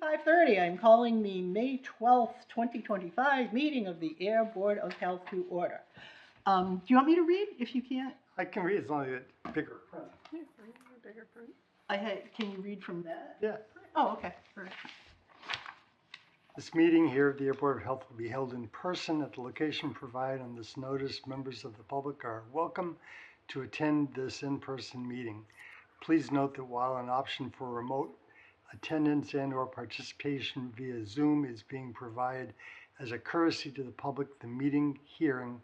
5:30, I'm calling the May 12th, 2025 meeting of the Ayer Board of Health to order. Do you want me to read if you can't? I can read as long as it's bigger. Yeah, bigger print. Can you read from that? Yeah. Oh, okay. All right. This meeting here of the Ayer Board of Health will be held in person at the location provided on this notice. Members of the public are welcome to attend this in-person meeting. Please note that while an option for remote attendance and/or participation via Zoom is being provided as a courtesy to the public, the meeting hearing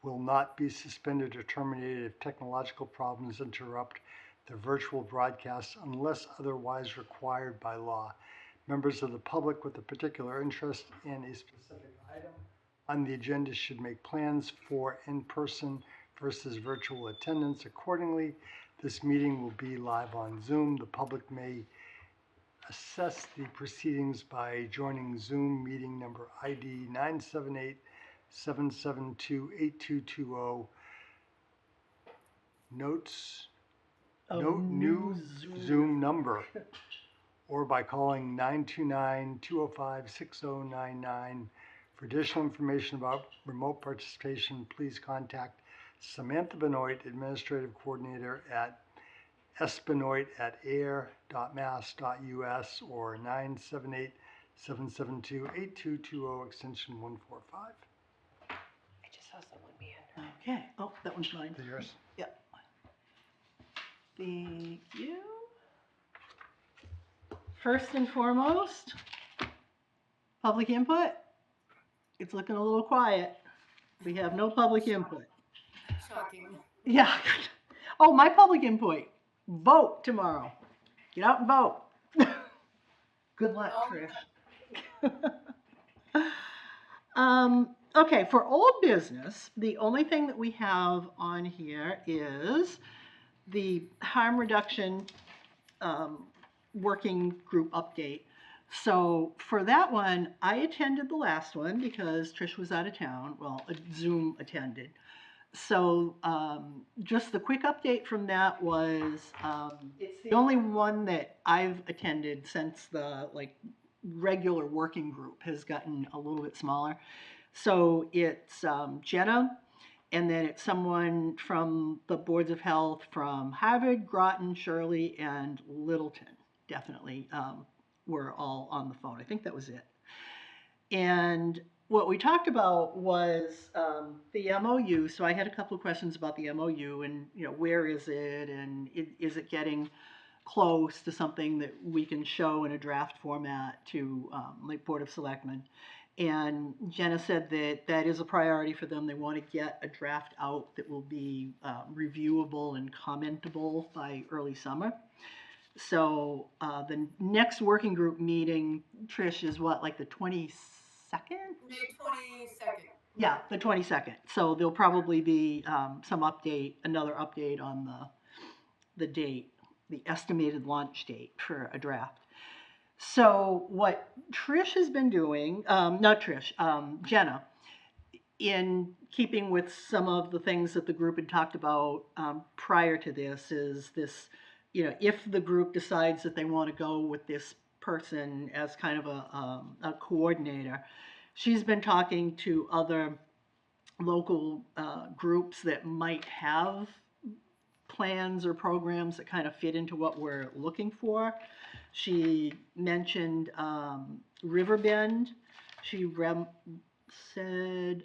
will not be suspended or terminated if technological problems interrupt the virtual broadcast unless otherwise required by law. Members of the public with a particular interest in a specific item on the agenda should make plans for in-person versus virtual attendance accordingly. This meeting will be live on Zoom. The public may assess the proceedings by joining Zoom meeting number ID 978-772-8220. Note new Zoom number, or by calling 929-205-6099. For additional information about remote participation, please contact Samantha Benoit, Administrative Coordinator at sbenoit@ayer.mass.us or 978-772-8220 extension 145. I just saw someone behind her. Okay. Oh, that one's mine. Is that yours? Yep. Thank you. First and foremost, public input. It's looking a little quiet. We have no public input. Shocking. Yeah. Oh, my public input. Vote tomorrow. Get out and vote. Good luck, Trish. Okay, for old business, the only thing that we have on here is the harm reduction working group update. So for that one, I attended the last one because Trish was out of town. Well, Zoom attended. So just the quick update from that was it's the only one that I've attended since the regular working group has gotten a little bit smaller. So it's Jenna, and then it's someone from the boards of health from Harvard, Groton, Shirley, and Littleton. Definitely were all on the phone. I think that was it. And what we talked about was the MOU. So I had a couple of questions about the MOU and, where is it, and is it getting close to something that we can show in a draft format to Board of Selectmen. And Jenna said that that is a priority for them. They want to get a draft out that will be reviewable and commentable by early summer. So the next working group meeting, Trish, is what, the 22nd? May 22nd. Yeah, the 22nd. So there'll probably be another update on the date, the estimated launch date for a draft. So what Trish has been doing, Jenna, in keeping with some of the things that the group had talked about prior to this, is this, if the group decides that they want to go with this person as kind of a coordinator, she's been talking to other local groups that might have plans or programs that kind of fit into what we're looking for. She mentioned Riverbend. She said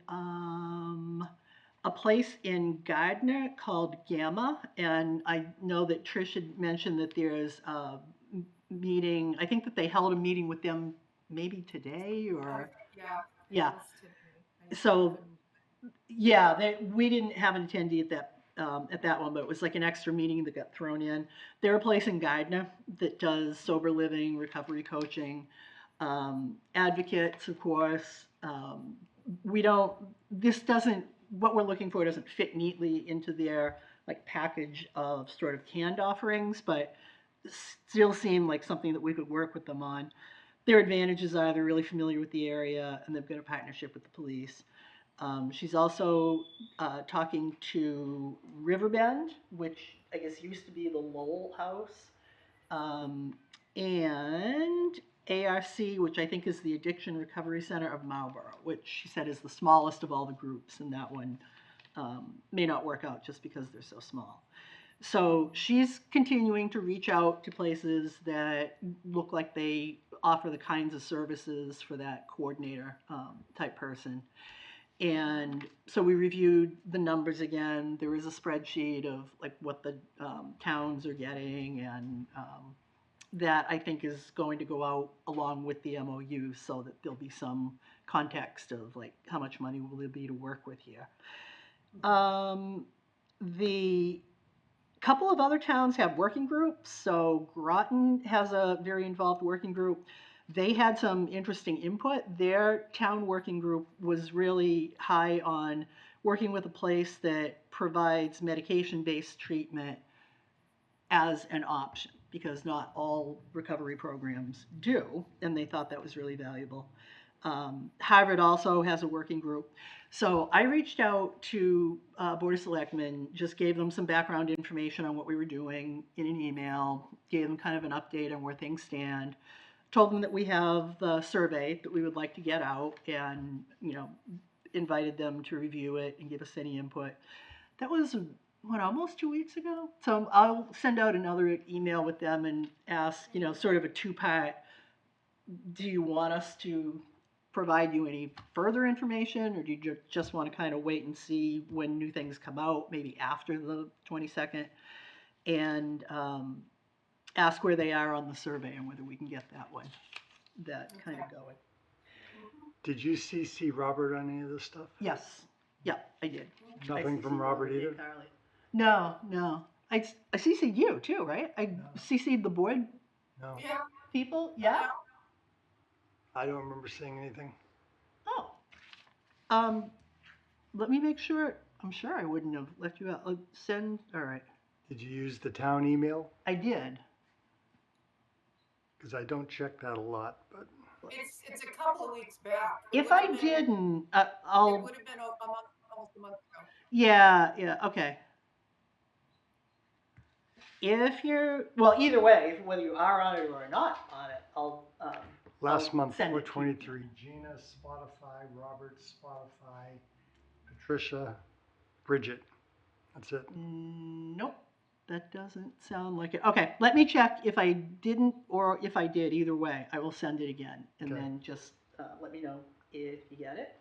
a place in Gardner called Gamma, and I know that Trish had mentioned that there's a meeting. I think that they held a meeting with them maybe today or yeah. So yeah, we didn't have an attendee at that one, but it was like an extra meeting that got thrown in. They're a place in Gardner that does sober living, recovery coaching, advocates, of course. What we're looking for doesn't fit neatly into their package of sort of canned offerings, but still seem like something that we could work with them on. Their advantages are they're really familiar with the area and they've got a partnership with the police. She's also talking to Riverbend, which I guess used to be the Lowell House. And ARC, which I think is the Addiction Recovery Center of Marlborough, which she said is the smallest of all the groups, and that one may not work out just because they're so small. So she's continuing to reach out to places that look like they offer the kinds of services for that coordinator type person. And so we reviewed the numbers again. There is a spreadsheet of like what the towns are getting, and that I think is going to go out along with the MOU so that there'll be some context of like how much money will there be to work with here. The couple of other towns have working groups. So Groton has a very involved working group. They had some interesting input. Their town working group was really high on working with a place that provides medication-based treatment as an option, because not all recovery programs do, and they thought that was really valuable. Harvard also has a working group. So I reached out to Board of Selectmen, just gave them some background information on what we were doing in an email, gave them kind of an update on where things stand, told them that we have the survey that we would like to get out, and invited them to review it and give us any input. That was almost 2 weeks ago. So I'll send out another email with them and ask, sort of a two-part. Do you want us to provide you any further information, or do you just want to kind of wait and see when new things come out, maybe after the 22nd, and ask where they are on the survey and whether we can get that kind of going. Did you CC Robert on any of this stuff? Yes. Yeah, I did. Nothing from Robert either? Carly. No. I CC'd you too, right? I CC'd the board No, Yeah. people. Yeah. I don't remember seeing anything. Oh. Let me make sure. I'm sure I wouldn't have left you out. Send. All right. Did you use the town email? I did. Because I don't check that a lot, but It's a couple of weeks back. If I didn't, It I'll. would have been almost a month ago. Yeah. Okay. If you're either way, whether you are on it or not on it, I'll. last I'll month send we're it to you. 23. Gina, Spotify, Robert, Spotify, Patricia, Bridget. That's it. Nope, that doesn't sound like it. Okay, let me check if I didn't or if I did. Either way, I will send it again, and Okay. then just let me know if you get it.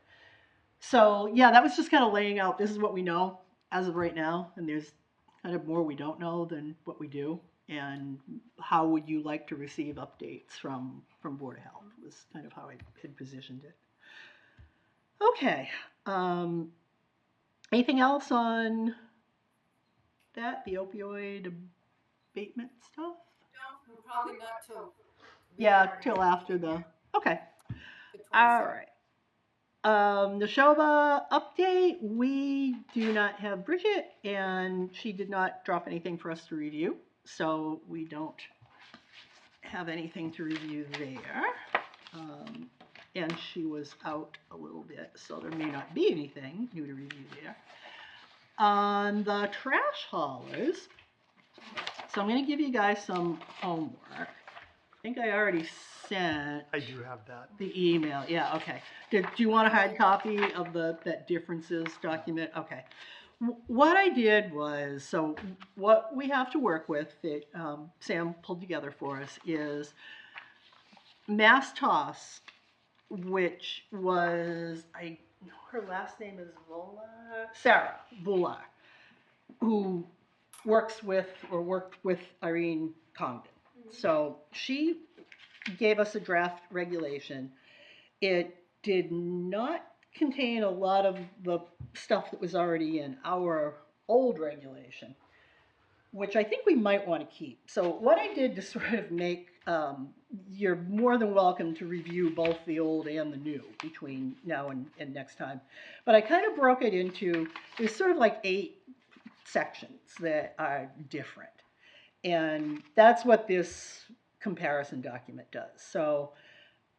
So yeah, that was just kind of laying out. This is what we know as of right now, and there's kind of more we don't know than what we do. And how would you like to receive updates from Board of Health was kind of how I had positioned it. Okay. Anything else on that, the opioid abatement stuff? No, probably not till. Yeah, till after okay. The All 22nd. right. Neshoba update, we do not have Bridget, and she did not drop anything for us to review, so we don't have anything to review there. And she was out a little bit, so there may not be anything new to review there. On the trash haulers, so I'm going to give you guys some homework. I think I already sent I do have that. the email. Yeah, okay. Do you want a hard copy of that differences document? Okay. What I did was, so what we have to work with that Sam pulled together for us is Mass Toss, which was, I know her last name is Sarah Bular, who worked with Irene Congdon. So she gave us a draft regulation. It did not contain a lot of the stuff that was already in our old regulation, which I think we might want to keep. So what I did to sort of make, you're more than welcome to review both the old and the new between now and next time. But I kind of broke it into, there's sort of like 8 sections that are different. And that's what this comparison document does. So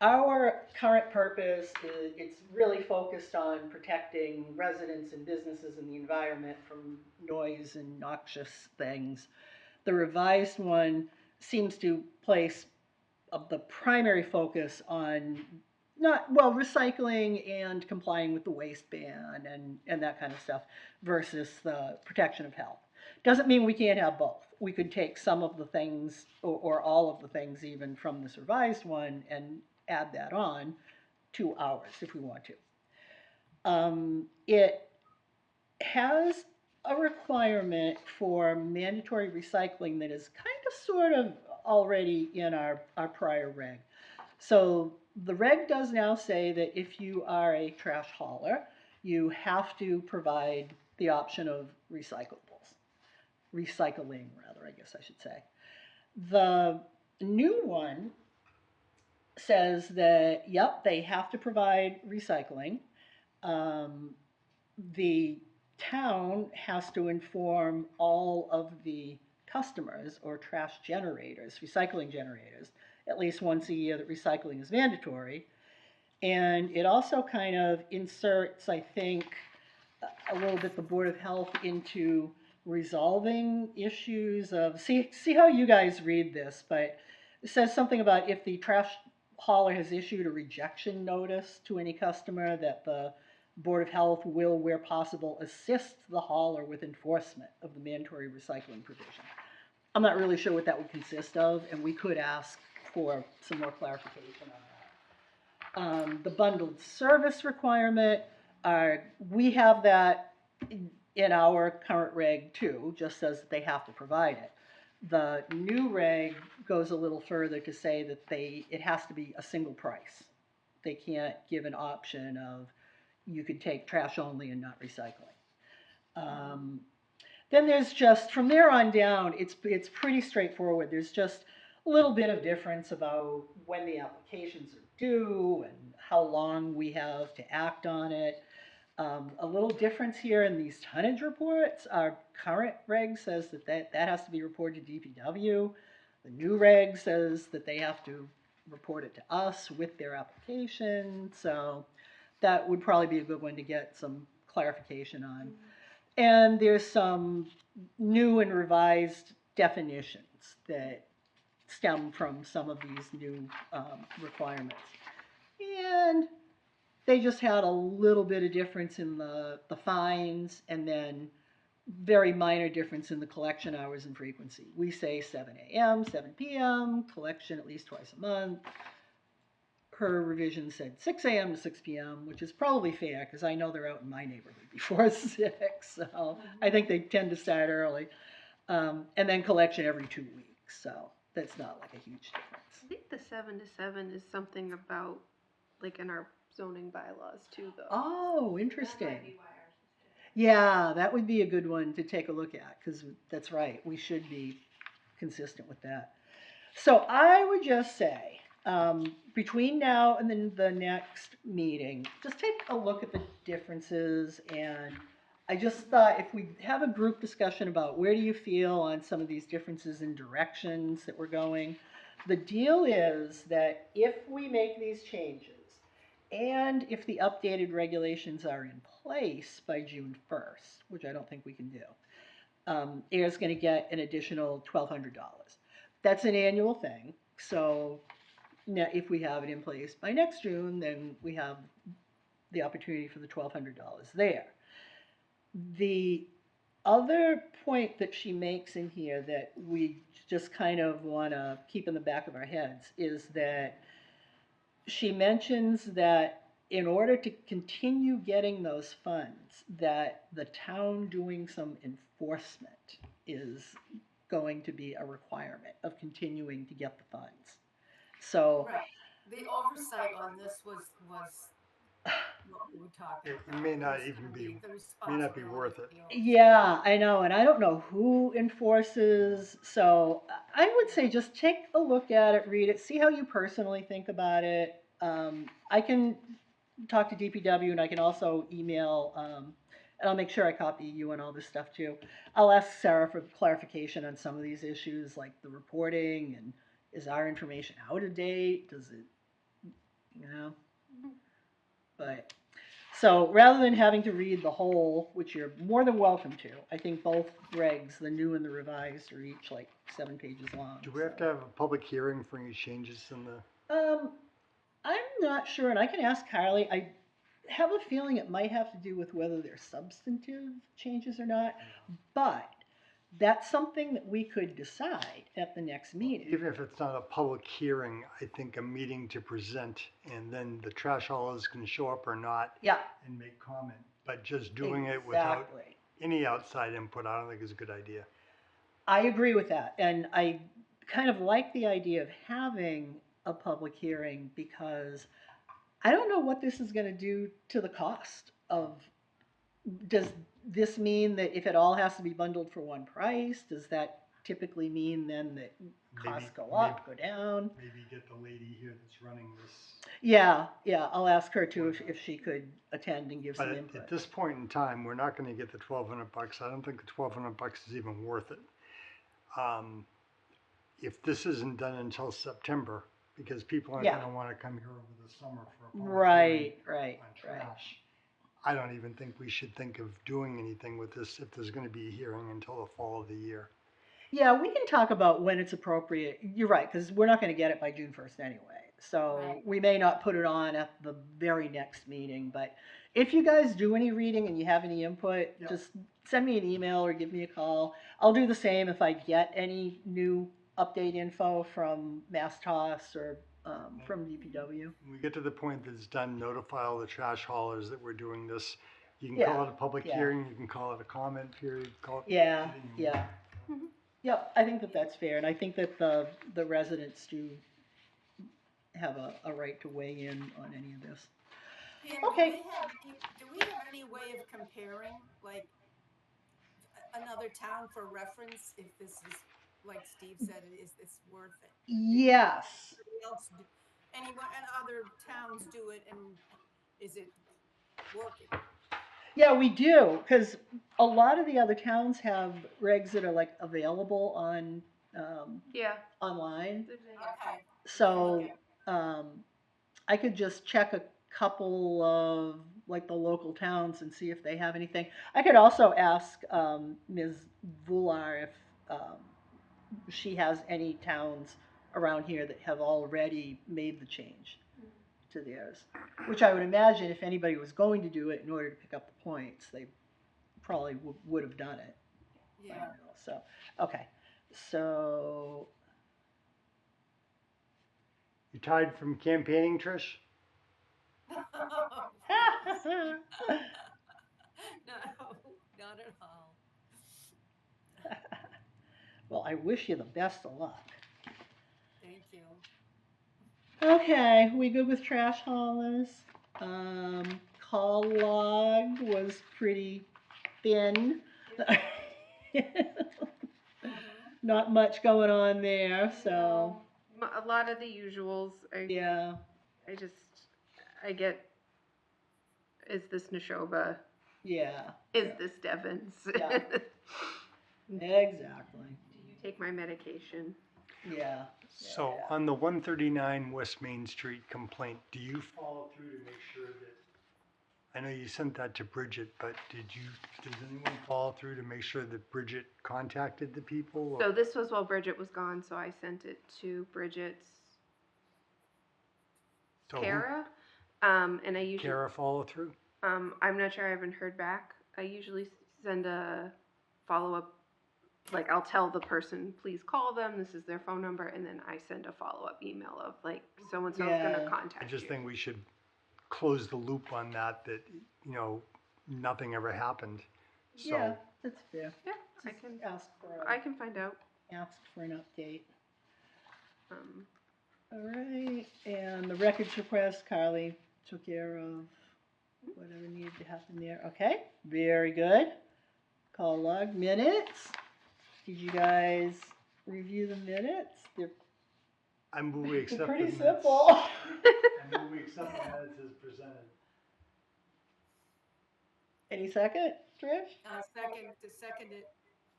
our current purpose is it's really focused on protecting residents and businesses and the environment from noise and noxious things. The revised one seems to place the primary focus on not, well, recycling and complying with the waste ban and that kind of stuff versus the protection of health. Doesn't mean we can't have both. We could take some of the things or all of the things even from this revised one and add that on to ours if we want to. It has a requirement for mandatory recycling that is kind of sort of already in our prior reg. So the reg does now say that if you are a trash hauler, you have to provide the option of recycling rather, I guess I should say. The new one says that, yep, they have to provide recycling. Um, the town has to inform all of the customers or trash generators, recycling generators, at least once a year that recycling is mandatory. And it also kind of inserts, I think, a little bit the Board of Health into resolving issues of, see how you guys read this, but it says something about if the trash hauler has issued a rejection notice to any customer, that the Board of Health will, where possible, assist the hauler with enforcement of the mandatory recycling provision. I'm not really sure what that would consist of, and we could ask for some more clarification on that. The bundled service requirement, we have that in our current reg too, just says that they have to provide it. The new reg goes a little further to say that it has to be a single price. They can't give an option of you could take trash only and not recycling. Then there's just, from there on down, it's pretty straightforward. There's just a little bit of difference about when the applications are due and how long we have to act on it. A little difference here in these tonnage reports. Our current reg says that has to be reported to DPW. The new reg says that they have to report it to us with their application. So that would probably be a good one to get some clarification on. And there's some new and revised definitions that stem from some of these new requirements. And they just had a little bit of difference in the fines, and then very minor difference in the collection hours and frequency. We say 7 a.m., 7 p.m., collection at least twice a month. Her revision said 6 a.m. to 6 p.m., which is probably fair because I know they're out in my neighborhood before 6, so I think they tend to start early. And then collection every 2 weeks, so that's not like a huge difference. I think the 7 to 7 is something about, like, in our zoning bylaws too, though. Oh, interesting. Yeah, that would be a good one to take a look at because that's right. We should be consistent with that. So I would just say, between now and then the next meeting, just take a look at the differences. And I just thought if we have a group discussion about where do you feel on some of these differences in directions that we're going, the deal is that if we make these changes and if the updated regulations are in place by June 1st, which I don't think we can do, Ayer's going to get an additional $1,200. That's an annual thing. So now if we have it in place by next June, then we have the opportunity for the $1,200 there. The other point that she makes in here that we just kind of want to keep in the back of our heads is that she mentions that in order to continue getting those funds, that the town doing some enforcement is going to be a requirement of continuing to get the funds. So Right. The oversight on this was what we were talking It about. may not was even be, the may not be worth it. responsibility of the oversight. yeah, I know, and I don't know who enforces. So I would say just take a look at it, read it, see how you personally think about it. I can talk to DPW, and I can also email, and I'll make sure I copy you and all this stuff too. I'll ask Sarah for clarification on some of these issues, like the reporting, and is our information out of date? Does it, you know? But So rather than having to read the whole, which you're more than welcome to, I think both regs, the new and the revised, are each like 7 pages long. Do we have to have a public hearing for any changes in the, I'm not sure, and I can ask Carly. I have a feeling it might have to do with whether they're substantive changes or not, but that's something that we could decide at the next meeting. even if it's not a public hearing, I think a meeting to present and then the trash haulers can show up or not Yeah, and make comment. But just doing it without exactly. any outside input, I don't think is a good idea. I agree with that, and I kind of like the idea of having a public hearing because I don't know what this is going to do to the cost of. Does this mean that if it all has to be bundled for one price, does that typically mean then that costs go up, go down? Maybe get the lady here that's running this. Yeah, I'll ask her too if she could attend and give But some at input. this point in time, we're not gonna get the $1,200. I don't think the $1,200 is even worth it. If this isn't done until September, because people aren't Yeah. gonna wanna come here over the summer for a public Right, hearing on trash. I don't even think we should think of doing anything with this if there's gonna be a hearing until the fall of the year. Yeah, we can talk about when it's appropriate. You're right, because we're not going to get it by June 1st anyway. So Right. we may not put it on at the very next meeting. But if you guys do any reading and you have any input, Yeah. just send me an email or give me a call. I'll do the same if I get any new update info from Mass Toss or from DPW. When we get to the point that it's done, notify all the trash haulers that we're doing this. You can call it a public yeah. hearing, you can call it a comment period, call it. Yeah, anything you yeah. want. Yep, I think that that's fair, and I think that the residents do have a right to weigh in on any of this. Pam, Okay. do we have any way of comparing, like, another town for reference, if this is, like Steve said, is this worth it? Yes. Anybody else do, anyone, and other towns do it, and is it working? Yeah, we do, because a lot of the other towns have regs that are like available on Yeah. online. Okay. So I could just check a couple of like the local towns and see if they have anything. I could also ask Ms. Vular if she has any towns around here that have already made the change to theirs. Which I would imagine if anybody was going to do it in order to pick up the points, they probably would have done it. by Yeah. now. So, okay. So, You tired from campaigning, Trish? No, not at all. well, I wish you the best of luck. Thank you. Okay, we good with trash haulers? Call log was pretty thin. Not much going on there, so A lot of the usuals. yeah, I get, is this Neshoba? yeah, Is this Devon's? Yeah. exactly. Do you take my medication? Yeah. So on the 139 West Main Street complaint, do you follow through to make sure that, I know you sent that to Bridget, but does anyone follow through to make sure that Bridget contacted the people? or- So this was while Bridget was gone, so I sent it to Bridget's So who- Kara. And I usually, Kara follow through? I'm not sure, I haven't heard back. I usually send a follow-up, like I'll tell the person, please call them, this is their phone number, and then I send a follow-up email of like, so-and-so's gonna Yeah. contact I you. just think we should close the loop on that, nothing ever happened. Yeah, So that's fair. Yeah, Just I can find out. ask for an update. Um, All right, and the records request, Carly took care of whatever needed to happen there. Okay, very good. Call log minutes. Did you guys review the minutes? I move we They're accept the pretty minutes. simple. I move we accept the minutes as presented. Any second, Trish? Second it.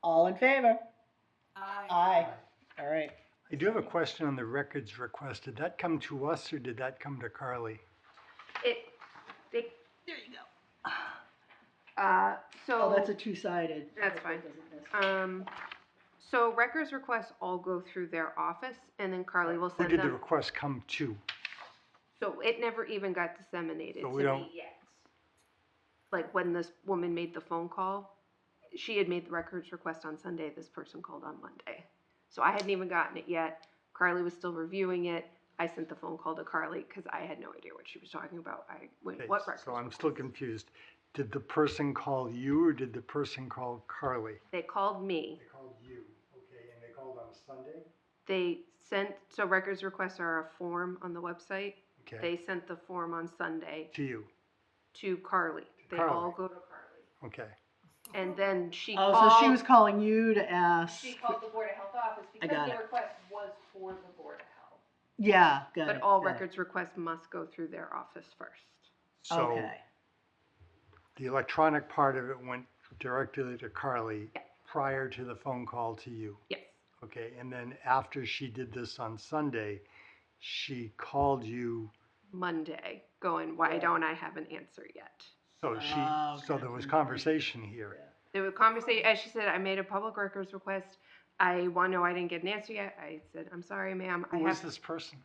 All in favor? Aye. Aye. All right. I do have a question on the records request. Did that come to us or did that come to Carly? they There you go. So Oh, that's a two-sided. That's fine. Doesn't miss. So records requests all go through their office, and then Carly will Who send did the them. request come to? So it never even got disseminated So to we don't- me yet. Like when this woman made the phone call, she had made the records request on Sunday. This person called on Monday, so I hadn't even gotten it yet. Carly was still reviewing it. I sent the phone call to Carly because I had no idea what she was talking about. I went, Okay, what records? so I'm still confused. Did the person call you or did the person call Carly? They called me. They called you, okay, and they called on Sunday? They sent, so records requests are a form on the website. Okay, They sent the form on Sunday to you, to Carly. They Carly. all go to Carly. okay. And then she Oh, called. so she was calling you to ask. She called the Board of Health office because got the it. request was for the Board of Health. Yeah, got But it. all got it. records requests must go through their office first. So Okay. the electronic part of it went directly to Carly Yeah. prior to the phone call to you. Yes. Okay, and then after she did this on Sunday, she called you, Monday, going, why Yeah. don't I have an answer yet? so Oh, so okay. there was conversation here. Yeah. There was conversation, as she said, I made a public records request. I want to know I didn't get an answer yet. I said, I'm sorry, ma'am. Who was this person?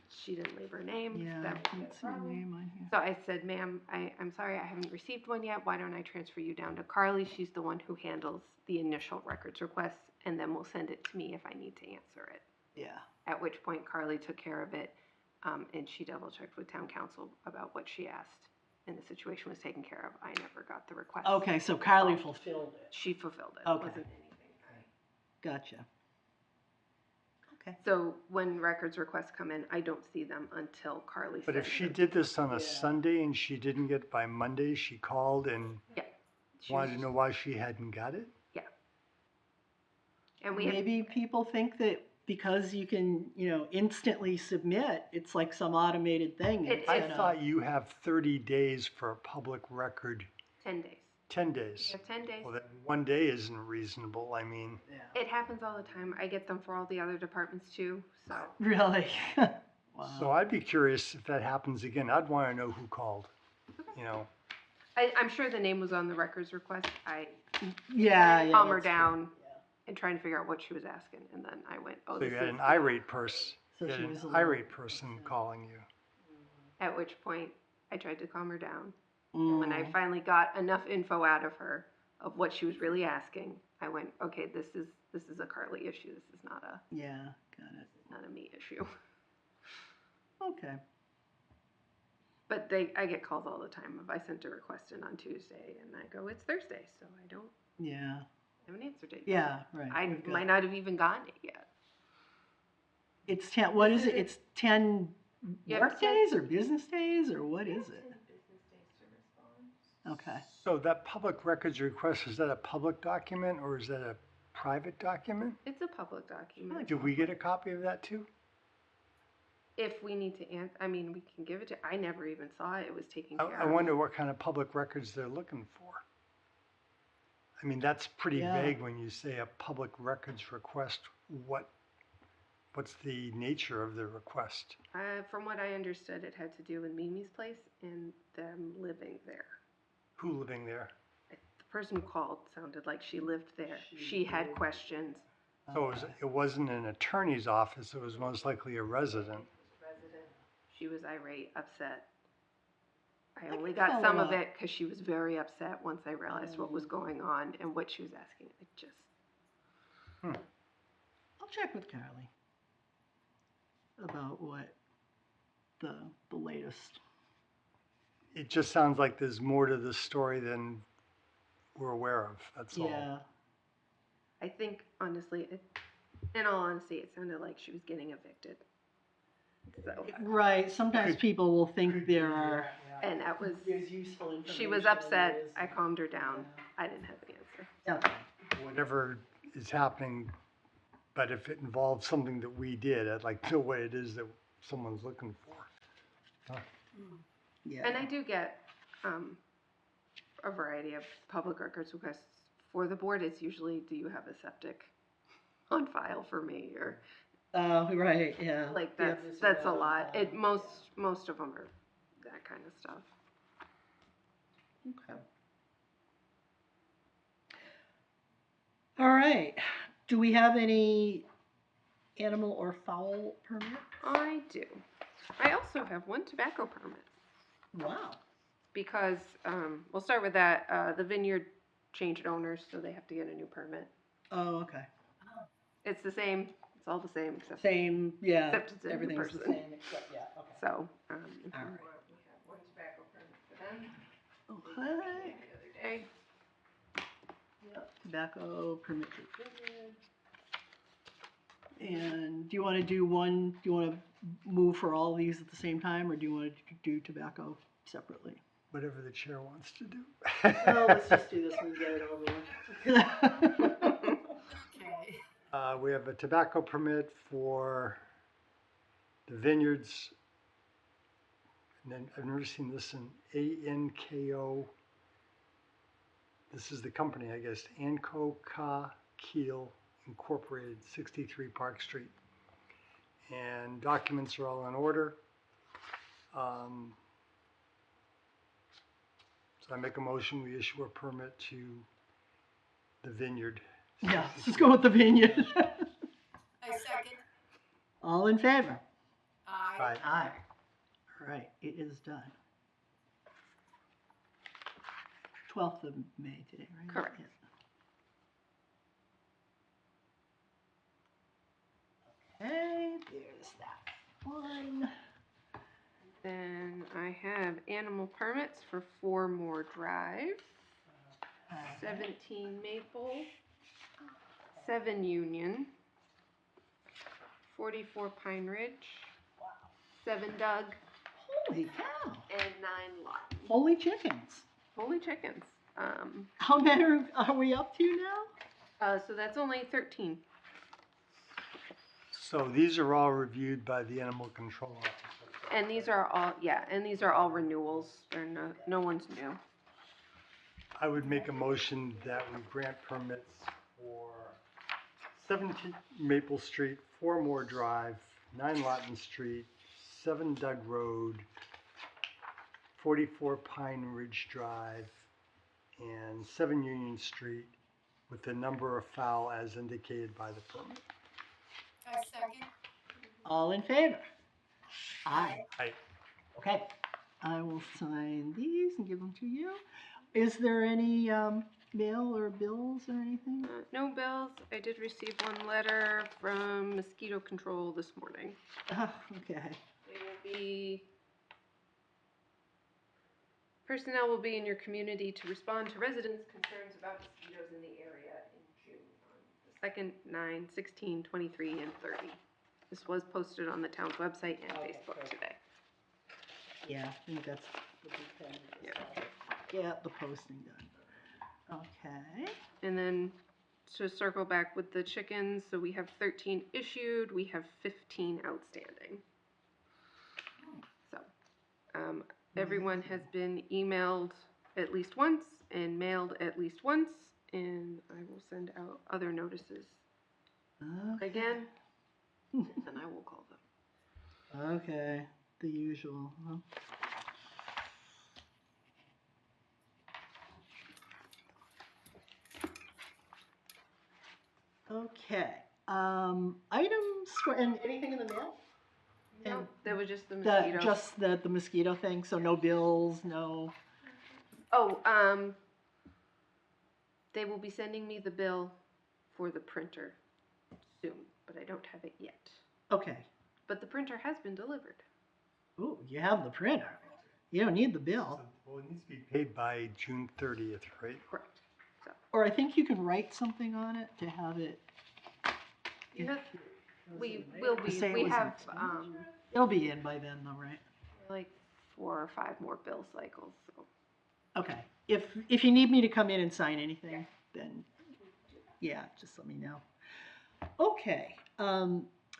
She didn't leave her name. Yeah, That I was can't the see your problem. name on here. So I said, ma'am, I'm sorry, I haven't received one yet. Why don't I transfer you down to Carly? She's the one who handles the initial records requests, and then will send it to me if I need to answer it. Yeah. At which point Carly took care of it, and she double checked with town council about what she asked, and the situation was taken care of. I never got the request. Okay, so Carly fulfilled it. She fulfilled it. Okay. Wasn't anything. Gotcha. Okay. So when records requests come in, I don't see them until Carly But if sends she them. did this on a Yeah. Sunday and she didn't get it by Monday, she called and She wanted was- to know why she hadn't got it? And we had, Maybe people think that because you can, instantly submit, it's like some automated thing. It instead I of- thought you have 30 days for a public record, 10 days. 10 We days. have 10 days. Well, then 1 day isn't reasonable, I mean, Yeah. It happens all the time. I get them for all the other departments too. So Really? so Wow. I'd be curious if that happens again, I'd wanna know who called, you know? I'm sure the name was on the records request. I Yeah, calm her that's true. down Yeah. and trying to figure out what she was asking, and then I went, oh, So this you had is an irate person, So you had she an was a little irate person upset. calling you. At which point I tried to calm her down. When I Mm. finally got enough info out of her of what she was really asking, I went, okay, this is a Carly issue. This is not a Yeah, got it. not a me issue. Okay. But I get calls all the time. If I sent a request in on Tuesday and I go, it's Thursday, so I don't Yeah. have an answer date. Yeah, right. I We've got- might not have even gotten it yet. It's 10, what is it? It's 10 You have work 10 days or business days or what is it? Okay. So that public records request, is that a public document or is that a private document? It's a public document. Did we get a copy of that too? If we need to I mean, we can give it to, I never even saw it. It was taken I, care I of. wonder what kind of public records they're looking for. I mean, that's pretty Yeah. vague when you say a public records request. What's the nature of the request? From what I understood, it had to do with Mimi's place and them living there. Who living there? The person who called sounded like she lived there. She had questions. So it wasn't an attorney's office, it was most likely a resident. She was irate, upset. I I only can got some follow of up. it because she was very upset once I realized what was going on and what she was asking. It just, I'll check with Carly about what the latest. It just sounds like there's more to this story than we're aware of, that's all. Yeah. I think honestly, in all honesty, it sounded like she was getting evicted. So, Right. Sometimes Could- people will think there are. and that was, There's useful information. she was and upset. there is- I calmed her down. I didn't have an answer. Okay. Whatever is happening, but if it involves something that we did, I'd like to know what it is that someone's looking for. Yeah. And I do get a variety of public records requests for the board. It's usually, do you have a septic on file for me? Or Oh, right. Yeah. like Do you have this that's a around? lot. It most of them are that kind of stuff. Okay. All right. Do we have any animal or fowl permits? I do. I also have one tobacco permit Wow. because we'll start with that. The vineyard changed owners, so they have to get a new permit. Oh, okay. It's the same. It's all the same except Same, yeah. Except it's a new Everything's the person. same except, yeah, okay. so. All right. We have one tobacco permit for them. Okay. The other day. Yep, tobacco permit for vineyard. And do you want to do one, do you want to move for all these at the same time, or do you want to do tobacco separately? Whatever the chair wants to do. Well, let's just do this one and get it over with. Okay. We have a tobacco permit for the vineyards. And then I've never seen this in ANKO. This is the company, I guess, Anco Ka Keel Incorporated, 63 Park Street. And documents are all in order. So I make a motion, we issue a permit to the vineyard. Yeah, let's just go with the vineyard. I second. All in favor? Aye. Aye. Aye. All right, it is done. 12th of May today, right? Correct. Yeah. Okay, there's that one. Then I have animal permits for 4 More Drive, 17 Maple, 7 Union, 44 Pine Ridge, 7 Doug, Holy cow. and 9 Lawton. Holy chickens. Holy chickens. How many are we up to now? So that's only 13. So these are all reviewed by the animal control officer. And these are all, and these are all renewals. They're no one's new. I would make a motion that we grant permits for 17 Maple Street, 4 More Drive, 9 Lawton Street, 7 Doug Road, 44 Pine Ridge Drive, and 7 Union Street with the number of fowl as indicated by the permit. I second. All in favor? Aye. Aye. Okay, I will sign these and give them to you. Is there any mail or bills or anything? No bills. I did receive one letter from mosquito control this morning. Okay. They will be, personnel will be in your community to respond to residents' concerns about mosquitoes in the area in June on the 2nd, 9, 16, 23, and 30. This was posted on the town's website and Okay, Facebook great. today. Yeah, I think that's the big thing. Yeah. Get the posting done. Okay. And then to circle back with the chickens, so we have 13 issued, we have 15 outstanding. So, everyone has been emailed at least once and mailed at least once, and I will send out other notices Okay. again, and then I will call them. Okay, the usual, huh? Okay, items for, and anything in the mail? No, And that was just the The, mosquitoes. just the mosquito thing, so no bills, no, Oh, they will be sending me the bill for the printer soon, but I don't have it yet. okay. But the printer has been delivered. Ooh, you have the printer. You don't need the bill. Well, it needs to be paid by June 30th, right? Correct. So, Or I think you can write something on it to have it. you have, we will To be, say it we was have, an It'll be in by then though, right? like 4 or 5 more bill cycles, so. Okay. If you need me to come in and sign anything, then yeah, just let me know. Okay.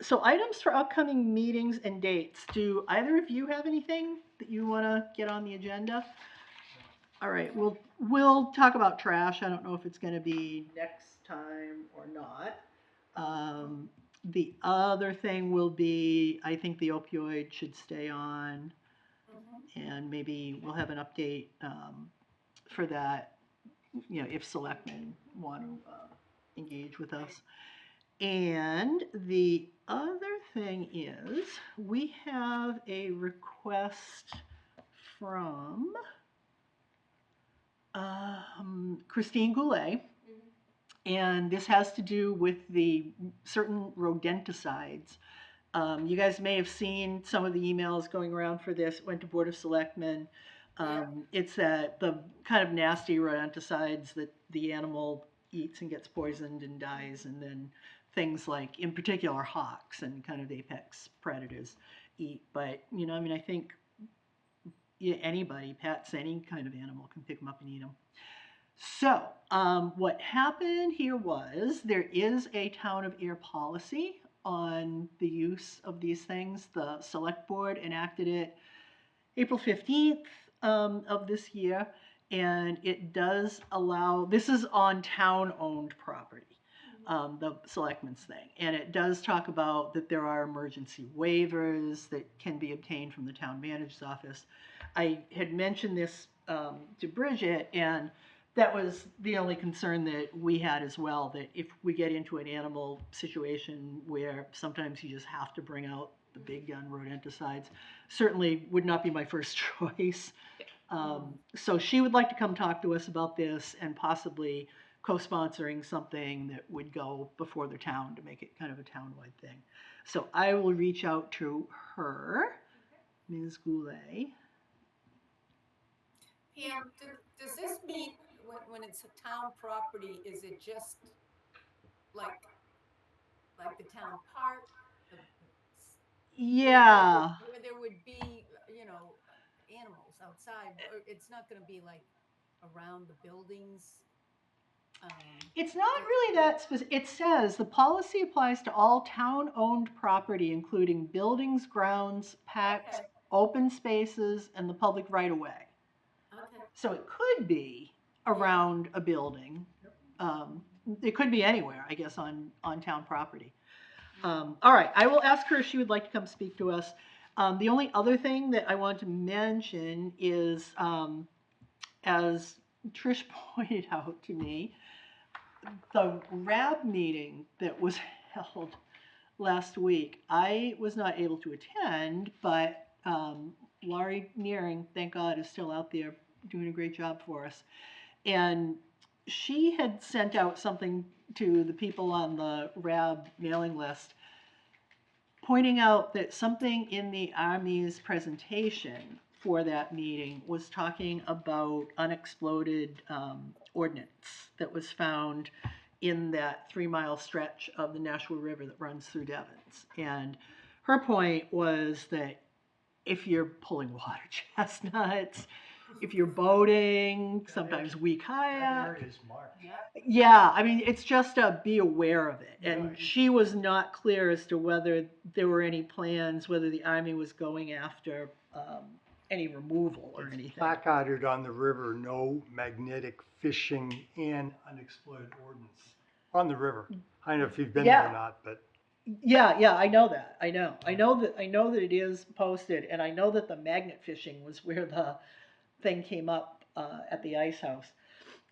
So items for upcoming meetings and dates. Do either of you have anything that you want to get on the agenda? All right, we'll talk about trash. I don't know if it's going to be next time or not. The other thing will be, I think the opioid should stay on, and maybe we'll have an update for that. You know, if selectmen want to engage with us. And the other thing is, we have a request from Christine Goulet, and this has to do with the certain rodenticides. You guys may have seen some of the emails going around for this. It went to Board of Selectmen. It's the kind of nasty rodenticides that the animal eats and gets poisoned and dies, and then things like, in particular, hawks and kind of apex predators eat. But, I mean, I think anybody, pets, any kind of animal can pick them up and eat them. So, what happened here was there is a town of Ayer policy on the use of these things. The select board enacted it April 15th of this year, and it does allow, this is on town-owned property, the selectmen's thing, and it does talk about that there are emergency waivers that can be obtained from the town manager's office. I had mentioned this to Bridget, and that was the only concern that we had as well, that if we get into an animal situation where sometimes you just have to bring out the big gun rodenticides, certainly would not be my first choice. So she would like to come talk to us about this and possibly co-sponsoring something that would go before the town to make it kind of a town-wide thing. So I will reach out to her, Ms. Goulet. Pam, does this mean when it's a town property, is it just like the town park? Yeah. Where there would be, animals outside, or it's not gonna be like around the buildings? It's not really that specific. It says the policy applies to all town-owned property, including buildings, grounds, parks, Okay. open spaces, and the public right-of-way. Okay. So it could be around a building. It could be anywhere, I guess, on town property. All right, I will ask her if she would like to come speak to us. The only other thing that I want to mention is, as Trish pointed out to me, the RAB meeting that was held last week, I was not able to attend, but Laurie Nearing, thank God, is still out there doing a great job for us. And she had sent out something to the people on the RAB mailing list, pointing out that something in the Army's presentation for that meeting was talking about unexploded ordnance that was found in that 3-mile stretch of the Nashua River that runs through Devens. And her point was that if you're pulling water chestnuts, if you're boating, sometimes we kayak. That area is marked. Yeah, I mean, it's just a be aware of it. And Right. she was not clear as to whether there were any plans, whether the Army was going after any removal or anything. Placarded on the river, no magnetic fishing and unexploded ordnance on the river. I don't know if you've been there or not, but Yeah, I know that. I know that it is posted, and I know that the magnet fishing was where the thing came up at the ice house.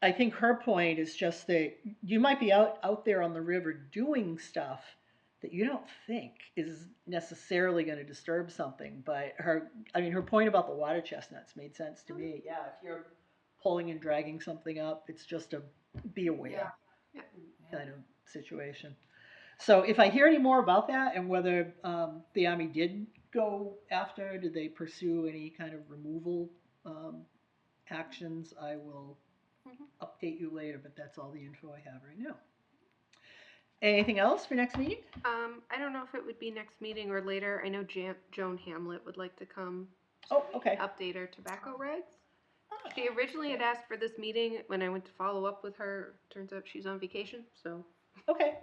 I think her point is just that you might be out there on the river doing stuff that you don't think is necessarily going to disturb something. But her point about the water chestnuts made sense to me. Yeah, if you're pulling and dragging something up, it's just a be aware kind of situation. So if I hear any more about that and whether the Army did go after, did they pursue any kind of removal actions, I will update you later, but that's all the info I have right now. Anything else for next meeting? I don't know if it would be next meeting or later. I know Joan Hamlet would like to come. Oh, okay. Update her tobacco regs. She originally had asked for this meeting. When I went to follow up with her, turns out she's on vacation, so. Okay.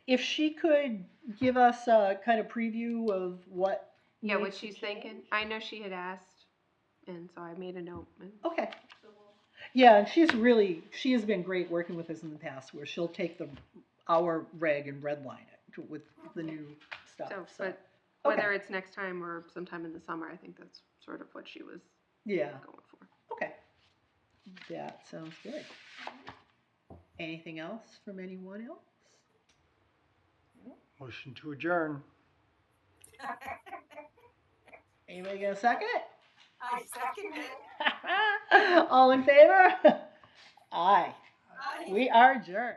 If she could give us a kind of preview of what. Yeah, what she's thinking. I know she had asked, and so I made a note. Okay. Yeah, and she has been great working with us in the past, where she'll take our reg and redline it with the new stuff. But whether it's next time or sometime in the summer, I think that's sort of what she was going for. Okay. That sounds good. Anything else from anyone else? Motion to adjourn. Anybody gonna second it? I second it. All in favor? Aye. Aye. We are adjourned.